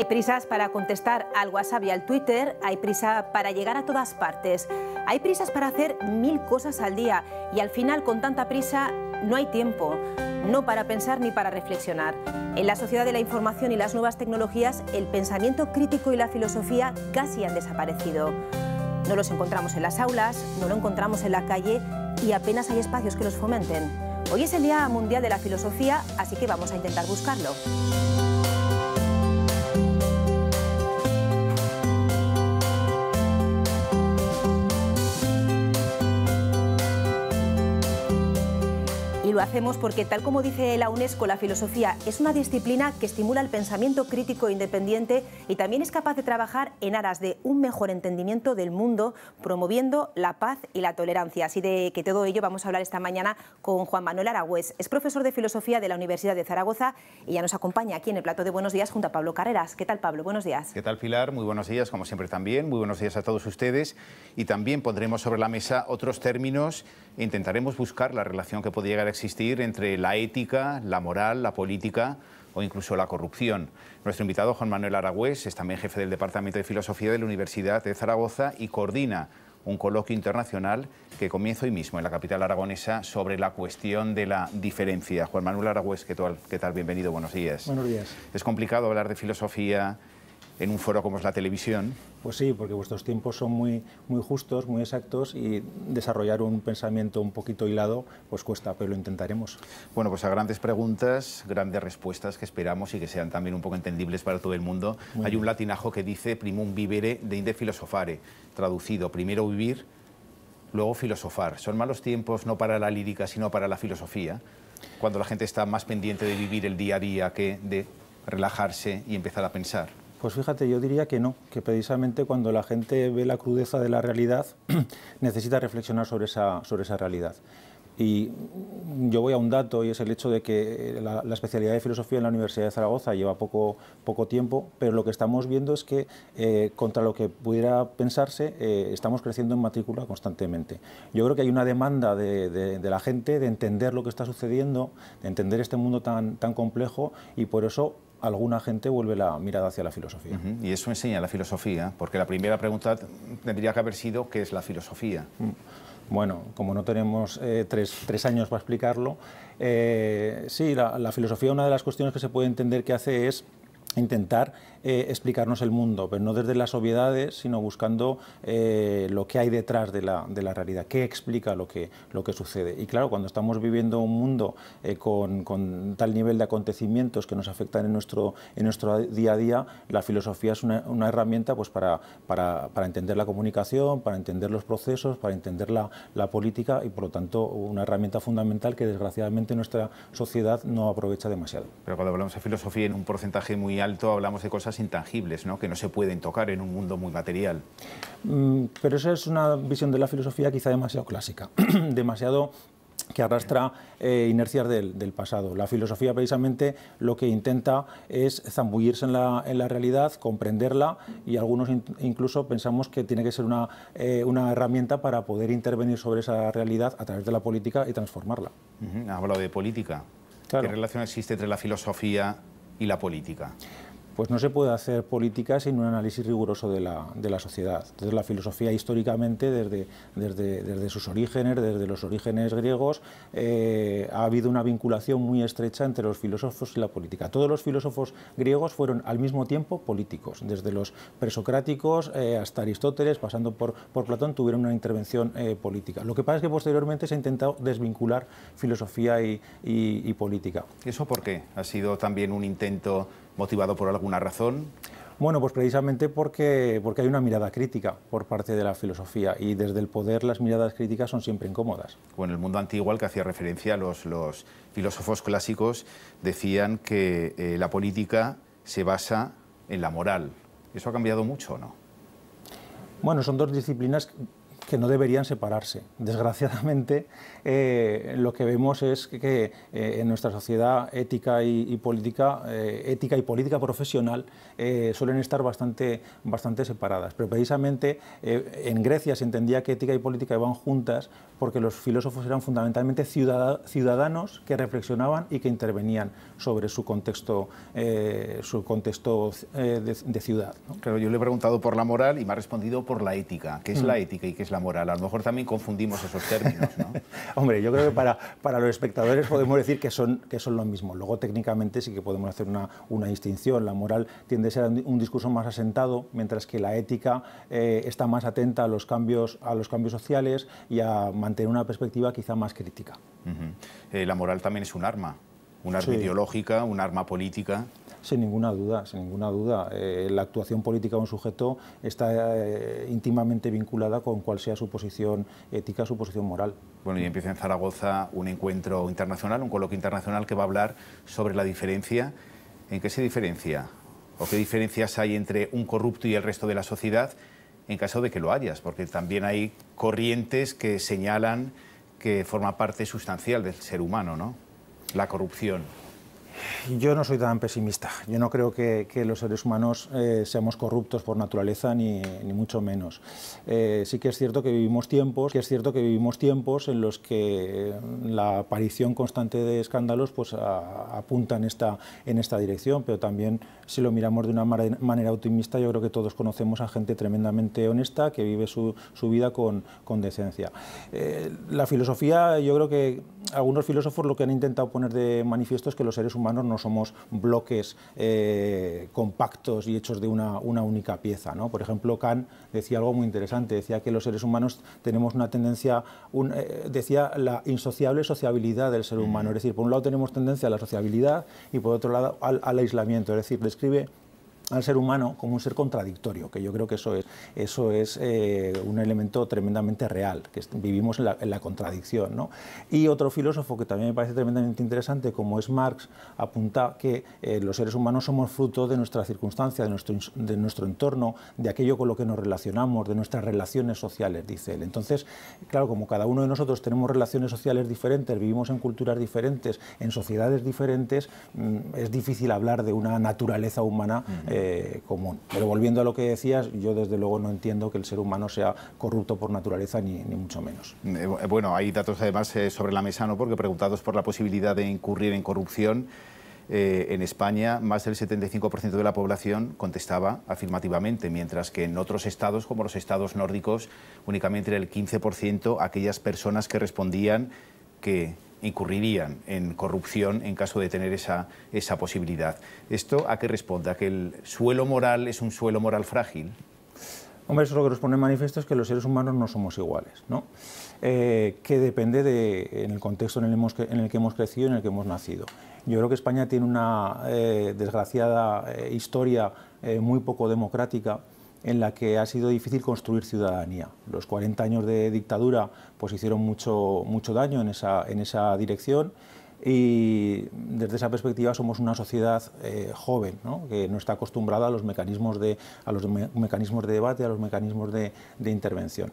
Hay prisas para contestar al WhatsApp y al Twitter, hay prisa para llegar a todas partes, hay prisas para hacer 1000 cosas al día y al final con tanta prisa no hay tiempo, no para pensar ni para reflexionar. En la sociedad de la información y las nuevas tecnologías, el pensamiento crítico y la filosofía casi han desaparecido. No los encontramos en las aulas, no lo encontramos en la calle y apenas hay espacios que los fomenten. Hoy es el Día Mundial de la Filosofía, así que vamos a intentar buscarlo. Y lo hacemos porque, tal como dice la UNESCO, la filosofía es una disciplina que estimula el pensamiento crítico e independiente y también es capaz de trabajar en aras de un mejor entendimiento del mundo, promoviendo la paz y la tolerancia. Así de que todo ello vamos a hablar esta mañana con Juan Manuel Aragüés. Es profesor de filosofía de la Universidad de Zaragoza y ya nos acompaña aquí en el plato de Buenos Días junto a Pablo Carreras. ¿Qué tal, Pablo? Buenos días. ¿Qué tal, Pilar? Muy buenos días, como siempre también. Muy buenos días a todos ustedes. Y también pondremos sobre la mesa otros términos e intentaremos buscar la relación que puede llegar a existir entre la ética, la moral, la política o incluso la corrupción. Nuestro invitado, Juan Manuel Aragüés, es también jefe del Departamento de Filosofía de la Universidad de Zaragoza y coordina un coloquio internacional que comienza hoy mismo en la capital aragonesa sobre la cuestión de la diferencia. Juan Manuel Aragüés, ¿qué tal? Bienvenido, buenos días. Buenos días. ¿Es complicado hablar de filosofía en un foro como es la televisión? Pues sí, porque vuestros tiempos son muy justos, muy exactos y desarrollar un pensamiento un poquito hilado pues cuesta, pero lo intentaremos. Bueno, pues a grandes preguntas, grandes respuestas que esperamos y que sean también un poco entendibles para todo el mundo. Hay un latinajo que dice primum vivere deinde filosofare, traducido, primero vivir, luego filosofar. Son malos tiempos no para la lírica, sino para la filosofía, cuando la gente está más pendiente de vivir el día a día que de relajarse y empezar a pensar. Pues fíjate, yo diría que no, que precisamente cuando la gente ve la crudeza de la realidad necesita reflexionar sobre esa realidad. Y yo voy a un dato y es el hecho de que la especialidad de filosofía en la Universidad de Zaragoza lleva poco tiempo, pero lo que estamos viendo es que contra lo que pudiera pensarse estamos creciendo en matrícula constantemente. Yo creo que hay una demanda de la gente de entender lo que está sucediendo, de entender este mundo tan complejo y por eso alguna gente vuelve la mirada hacia la filosofía. Y eso enseña la filosofía, porque la primera pregunta tendría que haber sido ¿qué es la filosofía? Bueno, como no tenemos tres años para explicarlo, sí, la filosofía, una de las cuestiones que se puede entender que hace es intentar explicarnos el mundo, pero no desde las obviedades, sino buscando lo que hay detrás de la realidad, qué explica lo que sucede. Y claro, cuando estamos viviendo un mundo con tal nivel de acontecimientos que nos afectan en nuestro día a día, la filosofía es una herramienta pues, para entender la comunicación, para entender los procesos, para entender la política y, por lo tanto, una herramienta fundamental que, desgraciadamente, nuestra sociedad no aprovecha demasiado. Pero cuando hablamos de filosofía en un porcentaje muy alto, hablamos de cosas intangibles, ¿no?, que no se pueden tocar en un mundo muy material. Pero esa es una visión de la filosofía quizá demasiado clásica, demasiado que arrastra inercias del pasado. La filosofía precisamente lo que intenta es zambullirse en la realidad, comprenderla y algunos incluso pensamos que tiene que ser una herramienta para poder intervenir sobre esa realidad a través de la política y transformarla. Ha hablado de política. Claro. ¿Qué relación existe entre la filosofía y la política? Pues no se puede hacer política sin un análisis riguroso de la sociedad. Entonces la filosofía históricamente, desde sus orígenes, desde los orígenes griegos, ha habido una vinculación muy estrecha entre los filósofos y la política. Todos los filósofos griegos fueron al mismo tiempo políticos, desde los presocráticos hasta Aristóteles, pasando por Platón, tuvieron una intervención política. Lo que pasa es que posteriormente se ha intentado desvincular filosofía y política. ¿Eso por qué? ¿Ha sido también un intento motivado por alguna razón? Bueno, pues precisamente porque hay una mirada crítica por parte de la filosofía y desde el poder las miradas críticas son siempre incómodas. Bueno, en el mundo antiguo al que hacía referencia los filósofos clásicos decían que la política se basa en la moral. ¿Eso ha cambiado mucho o no? Bueno, son dos disciplinas que no deberían separarse. Desgraciadamente, lo que vemos es que en nuestra sociedad ética y política profesional suelen estar bastante separadas. Pero precisamente en Grecia se entendía que ética y política iban juntas porque los filósofos eran fundamentalmente ciudadanos que reflexionaban y que intervenían sobre su contexto de ciudad, ¿no? Claro, yo le he preguntado por la moral y me ha respondido por la ética. ¿Qué es la ética y qué es la moral? A lo mejor también confundimos esos términos, ¿no? Hombre, yo creo que para los espectadores podemos decir que son lo mismo. Luego, técnicamente, sí que podemos hacer una distinción. La moral tiende a ser un discurso más asentado, mientras que la ética está más atenta a los cambios sociales y a mantener una perspectiva quizá más crítica. La moral también es un arma ideológica, un arma política. Sin ninguna duda, sin ninguna duda. La actuación política de un sujeto está íntimamente vinculada con cuál sea su posición ética, su posición moral. Bueno, y empieza en Zaragoza un encuentro internacional, un coloquio internacional que va a hablar sobre la diferencia. ¿En qué se diferencia? ¿O qué diferencias hay entre un corrupto y el resto de la sociedad en caso de que lo hayas? Porque también hay corrientes que señalan que forma parte sustancial del ser humano, ¿no? La corrupción. Yo no soy tan pesimista. Yo no creo que los seres humanos seamos corruptos por naturaleza, ni mucho menos. Sí que es cierto que vivimos tiempos, en los que la aparición constante de escándalos pues, apunta en esta dirección, pero también, si lo miramos de una manera optimista, yo creo que todos conocemos a gente tremendamente honesta que vive su vida con decencia. La filosofía, yo creo que algunos filósofos lo que han intentado poner de manifiesto es que los seres humanos no somos bloques compactos y hechos de una única pieza, ¿no? Por ejemplo, Kant decía algo muy interesante, decía que los seres humanos tenemos una tendencia, decía la insociable sociabilidad del ser humano, es decir, por un lado tenemos tendencia a la sociabilidad y por otro lado al aislamiento, es decir, describe al ser humano como un ser contradictorio, que yo creo que eso es un elemento tremendamente real, que vivimos en la contradicción, ¿no? Y otro filósofo que también me parece tremendamente interesante, como es Marx, apunta que los seres humanos somos fruto de nuestra circunstancia, de nuestro entorno, de aquello con lo que nos relacionamos, de nuestras relaciones sociales, dice él. Entonces, claro, como cada uno de nosotros tenemos relaciones sociales diferentes, vivimos en culturas diferentes, en sociedades diferentes, es difícil hablar de una naturaleza humana común. Pero volviendo a lo que decías, yo desde luego no entiendo que el ser humano sea corrupto por naturaleza, ni mucho menos. Bueno, hay datos además sobre la mesa, ¿no? Porque preguntados por la posibilidad de incurrir en corrupción, en España más del 75% de la población contestaba afirmativamente, mientras que en otros estados, como los estados nórdicos, únicamente era el 15% aquellas personas que respondían que incurrirían en corrupción en caso de tener esa posibilidad. ¿Esto a qué responde? ¿A que el suelo moral es un suelo moral frágil? Hombre, eso lo que nos pone en manifiesto es que los seres humanos no somos iguales, ¿no? Que depende en el contexto en el que hemos crecido, en el que hemos nacido. Yo creo que España tiene una desgraciada historia muy poco democrática, en la que ha sido difícil construir ciudadanía. Los 40 años de dictadura pues hicieron mucho daño en esa dirección, y desde esa perspectiva somos una sociedad joven, ¿no? Que no está acostumbrada a los mecanismos de debate, a los mecanismos de intervención.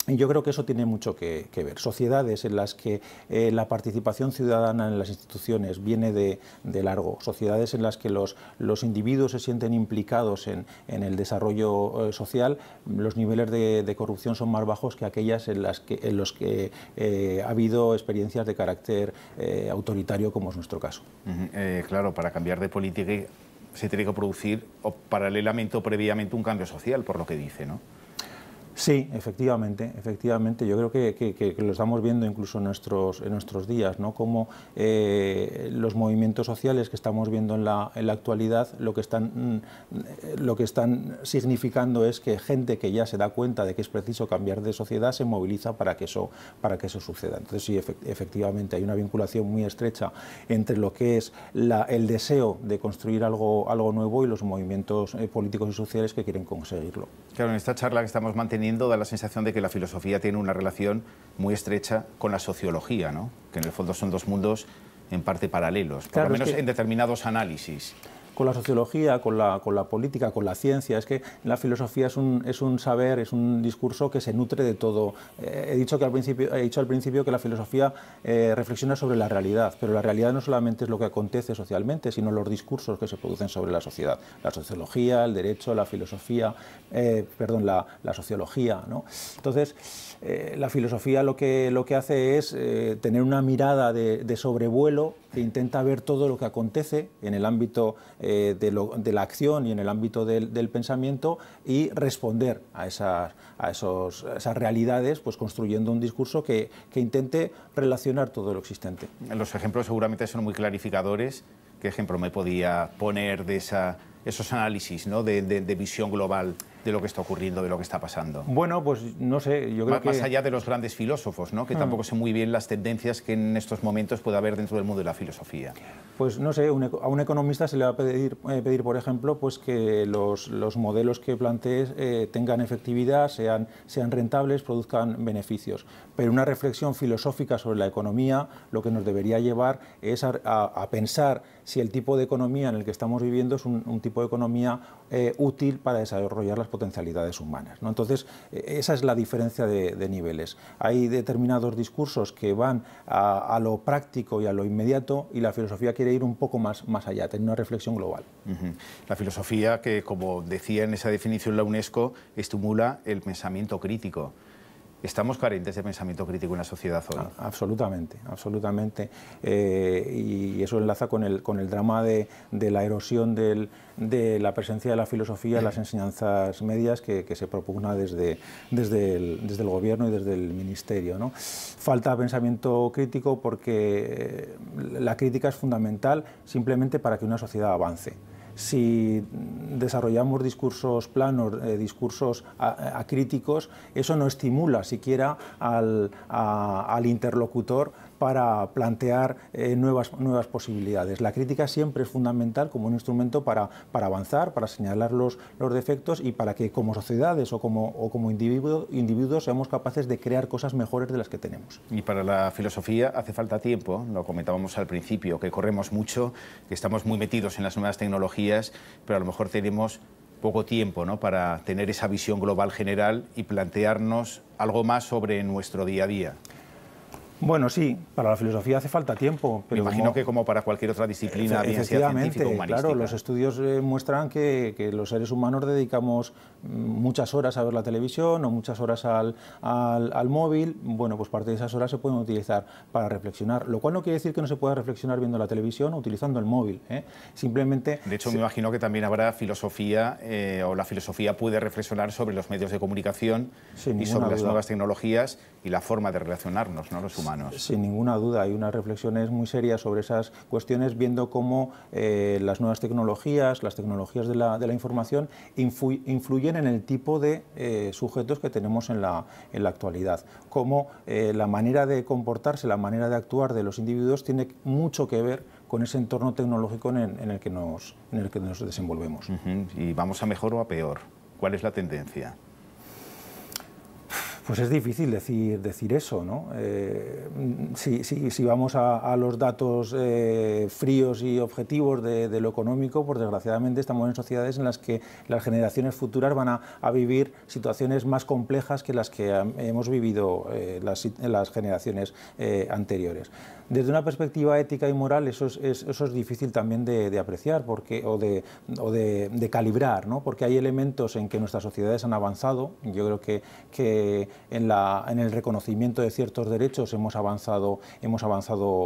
Y yo creo que eso tiene mucho que ver. Sociedades en las que la participación ciudadana en las instituciones viene de largo, sociedades en las que los individuos se sienten implicados en el desarrollo social, los niveles de corrupción son más bajos que aquellas en los que ha habido experiencias de carácter autoritario, como es nuestro caso. Claro, para cambiar de política se tiene que producir paralelamente o previamente un cambio social, por lo que dice, ¿no? Sí, efectivamente. Yo creo que lo estamos viendo incluso en nuestros días, ¿no? Como los movimientos sociales que estamos viendo en la actualidad lo que están significando es que gente que ya se da cuenta de que es preciso cambiar de sociedad se moviliza para que eso suceda. Entonces sí, efectivamente hay una vinculación muy estrecha entre lo que es el deseo de construir algo nuevo y los movimientos políticos y sociales que quieren conseguirlo. Claro, en esta charla que estamos manteniendo da la sensación de que la filosofía tiene una relación muy estrecha con la sociología, ¿no? Que en el fondo son dos mundos en parte paralelos, por lo menos en determinados análisis. la sociología, con la política, con la ciencia. Es que la filosofía es un saber, es un discurso que se nutre de todo. He dicho al principio que la filosofía reflexiona sobre la realidad, pero la realidad no solamente es lo que acontece socialmente, sino los discursos que se producen sobre la sociedad. La sociología, el derecho, la filosofía, la sociología, ¿no? Entonces, la filosofía lo que hace es tener una mirada de sobrevuelo que intenta ver todo lo que acontece en el ámbito de la acción y en el ámbito del pensamiento y responder a esas realidades, pues construyendo un discurso que intente relacionar todo lo existente. Los ejemplos seguramente son muy clarificadores. ¿Qué ejemplo me podía poner de esos análisis, ¿no? de visión global de lo que está ocurriendo, de lo que está pasando? Bueno, pues no sé, yo creo que... Más allá de los grandes filósofos, ¿no? Que tampoco sé muy bien las tendencias que en estos momentos puede haber dentro del mundo de la filosofía. Pues no sé, a un economista se le va a pedir por ejemplo, pues que los modelos que plantees tengan efectividad, sean rentables, produzcan beneficios. Pero una reflexión filosófica sobre la economía lo que nos debería llevar es a pensar si el tipo de economía en el que estamos viviendo es un tipo de economía útil para desarrollar las potencialidades humanas, ¿no? Entonces, esa es la diferencia de niveles. Hay determinados discursos que van a lo práctico y a lo inmediato, y la filosofía quiere ir un poco más allá, tener una reflexión global. La filosofía que, como decía en esa definición la UNESCO, estimula el pensamiento crítico. ¿Estamos carentes de pensamiento crítico en la sociedad hoy? Absolutamente, absolutamente. Y eso enlaza con el drama de la erosión de la presencia de la filosofía en las enseñanzas medias que se propugna desde el gobierno y desde el ministerio, ¿no? Falta pensamiento crítico porque la crítica es fundamental simplemente para que una sociedad avance. Si desarrollamos discursos planos, discursos acríticos, eso no estimula siquiera al interlocutor para plantear nuevas posibilidades. La crítica siempre es fundamental como un instrumento para avanzar, para señalar los defectos y para que como sociedades o como individuos seamos capaces de crear cosas mejores de las que tenemos. Y para la filosofía hace falta tiempo, lo comentábamos al principio, que corremos mucho, que estamos muy metidos en las nuevas tecnologías, pero a lo mejor tenemos poco tiempo, ¿no?, para tener esa visión global general y plantearnos algo más sobre nuestro día a día. Bueno, sí, para la filosofía hace falta tiempo. Pero me imagino que como para cualquier otra disciplina, bien sea científica o humanística. Claro, los estudios muestran que los seres humanos dedicamos muchas horas a ver la televisión o muchas horas al móvil. Bueno, pues parte de esas horas se pueden utilizar para reflexionar, lo cual no quiere decir que no se pueda reflexionar viendo la televisión o utilizando el móvil, ¿eh? Simplemente... De hecho, me imagino que también habrá filosofía, o la filosofía puede reflexionar sobre los medios de comunicación y sobre las nuevas tecnologías y la forma de relacionarnos, ¿no?, los humanos. Sin ninguna duda, hay unas reflexiones muy serias sobre esas cuestiones, viendo cómo las nuevas tecnologías, las tecnologías de la información, influyen en el tipo de sujetos que tenemos en la actualidad. Cómo la manera de comportarse, la manera de actuar de los individuos tiene mucho que ver con ese entorno tecnológico en el que nos desenvolvemos. ¿Y vamos a mejor o a peor? ¿Cuál es la tendencia? Pues es difícil decir eso, ¿no? Si vamos a los datos fríos y objetivos de lo económico, pues desgraciadamente estamos en sociedades en las que las generaciones futuras van a vivir situaciones más complejas que las que hemos vivido las generaciones anteriores. Desde una perspectiva ética y moral eso es difícil también de apreciar o de calibrar, ¿no? Porque hay elementos en que nuestras sociedades han avanzado. Yo creo que en el reconocimiento de ciertos derechos hemos avanzado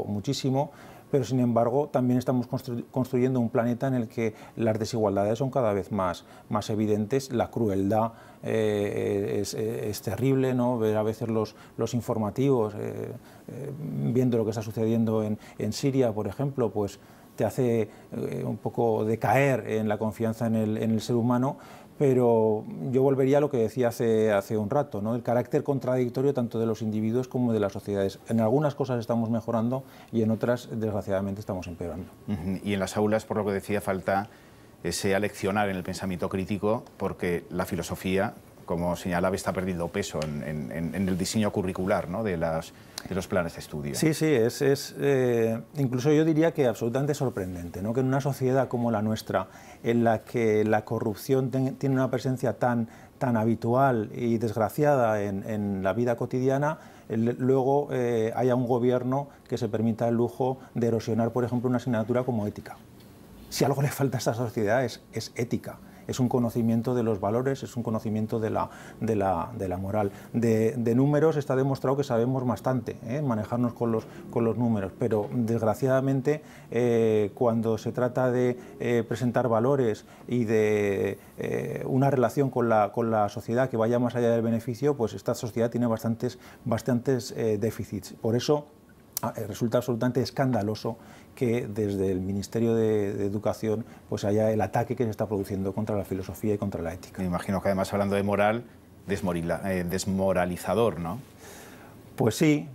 muchísimo, pero sin embargo también estamos construyendo un planeta en el que las desigualdades son cada vez más evidentes, la crueldad es terrible, ¿no? Ver a veces los informativos, viendo lo que está sucediendo en Siria, por ejemplo, pues te hace un poco decaer en la confianza en el ser humano. Pero yo volvería a lo que decía hace un rato, ¿no? El carácter contradictorio tanto de los individuos como de las sociedades. En algunas cosas estamos mejorando y en otras, desgraciadamente, estamos empeorando. Y en las aulas, por lo que decía, falta ese aleccionar en el pensamiento crítico, porque la filosofía, como señalaba, está perdiendo peso en el diseño curricular, ¿no?, de los planes de estudio. Sí, sí, incluso yo diría que absolutamente sorprendente, ¿no?, que en una sociedad como la nuestra, en la que la corrupción tiene una presencia tan habitual y desgraciada en la vida cotidiana, luego haya un gobierno que se permita el lujo de erosionar, por ejemplo, una asignatura como ética. Si algo le falta a esta sociedad es ética. Es un conocimiento de los valores, es un conocimiento de la moral. De números está demostrado que sabemos bastante, manejarnos con los números, pero desgraciadamente cuando se trata de presentar valores y de una relación con la sociedad que vaya más allá del beneficio, pues esta sociedad tiene bastantes déficits. Por eso resulta absolutamente escandaloso que desde el Ministerio de Educación pues haya el ataque que se está produciendo contra la filosofía y contra la ética. Me imagino que además, hablando de moral, desmoralizador, ¿no? Pues sí,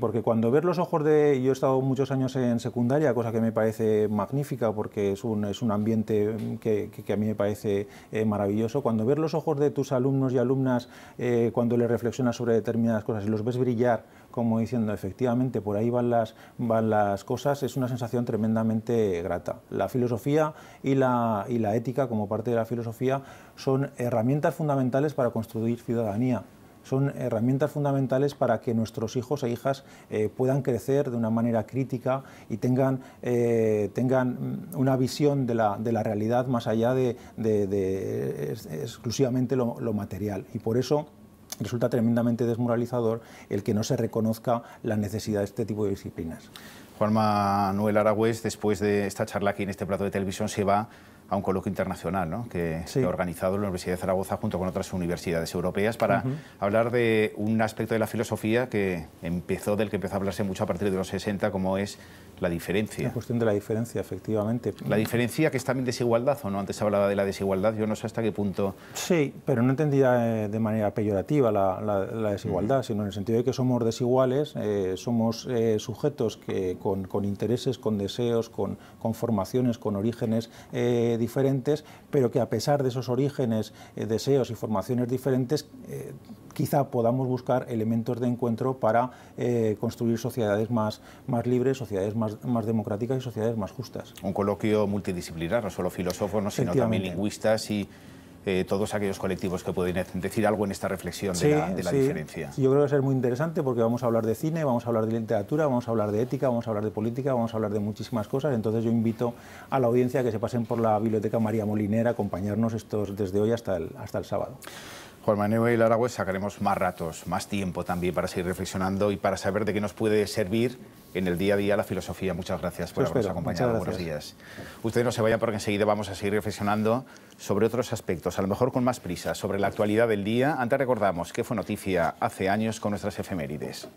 porque cuando ves los ojos de... Yo he estado muchos años en secundaria, cosa que me parece magnífica porque es un ambiente que a mí me parece maravilloso. Cuando ves los ojos de tus alumnos y alumnas, cuando les reflexionas sobre determinadas cosas y los ves brillar, como diciendo, efectivamente, por ahí van las cosas, es una sensación tremendamente grata. La filosofía y la ética, como parte de la filosofía, son herramientas fundamentales para construir ciudadanía. Son herramientas fundamentales para que nuestros hijos e hijas puedan crecer de una manera crítica y tengan una visión de la realidad más allá de exclusivamente lo material. Y por eso resulta tremendamente desmoralizador el que no se reconozca la necesidad de este tipo de disciplinas. Juan Manuel Aragüés, después de esta charla aquí en este plato de televisión, se va a un coloquio internacional, ¿no?, que ha organizado la Universidad de Zaragoza junto con otras universidades europeas para hablar de un aspecto de la filosofía del que empezó a hablarse mucho a partir de los 60, como es la diferencia. La cuestión de la diferencia, efectivamente. La diferencia, que es también desigualdad, ¿o no? Antes hablaba de la desigualdad, yo no sé hasta qué punto... Sí, pero no entendía de manera peyorativa la desigualdad, sino en el sentido de que somos desiguales, somos sujetos con intereses, con deseos, con formaciones, con orígenes diferentes, pero que a pesar de esos orígenes, deseos y formaciones diferentes, quizá podamos buscar elementos de encuentro para construir sociedades más libres, sociedades más democráticas y sociedades más justas. Un coloquio multidisciplinar, no solo filósofos, sino también lingüistas y todos aquellos colectivos que pueden decir algo en esta reflexión de la diferencia. Yo creo que va a ser muy interesante porque vamos a hablar de cine, vamos a hablar de literatura, vamos a hablar de ética, vamos a hablar de política, vamos a hablar de muchísimas cosas. Entonces yo invito a la audiencia a que se pasen por la Biblioteca María Molinera a acompañarnos desde hoy hasta el sábado. Juan Manuel Aragüés, sacaremos más ratos, más tiempo también para seguir reflexionando y para saber de qué nos puede servir en el día a día la filosofía. Muchas gracias por habernos acompañado. Buenos días. Ustedes no se vayan porque enseguida vamos a seguir reflexionando sobre otros aspectos, a lo mejor con más prisa, sobre la actualidad del día. Antes recordamos que fue noticia hace años con nuestras efemérides.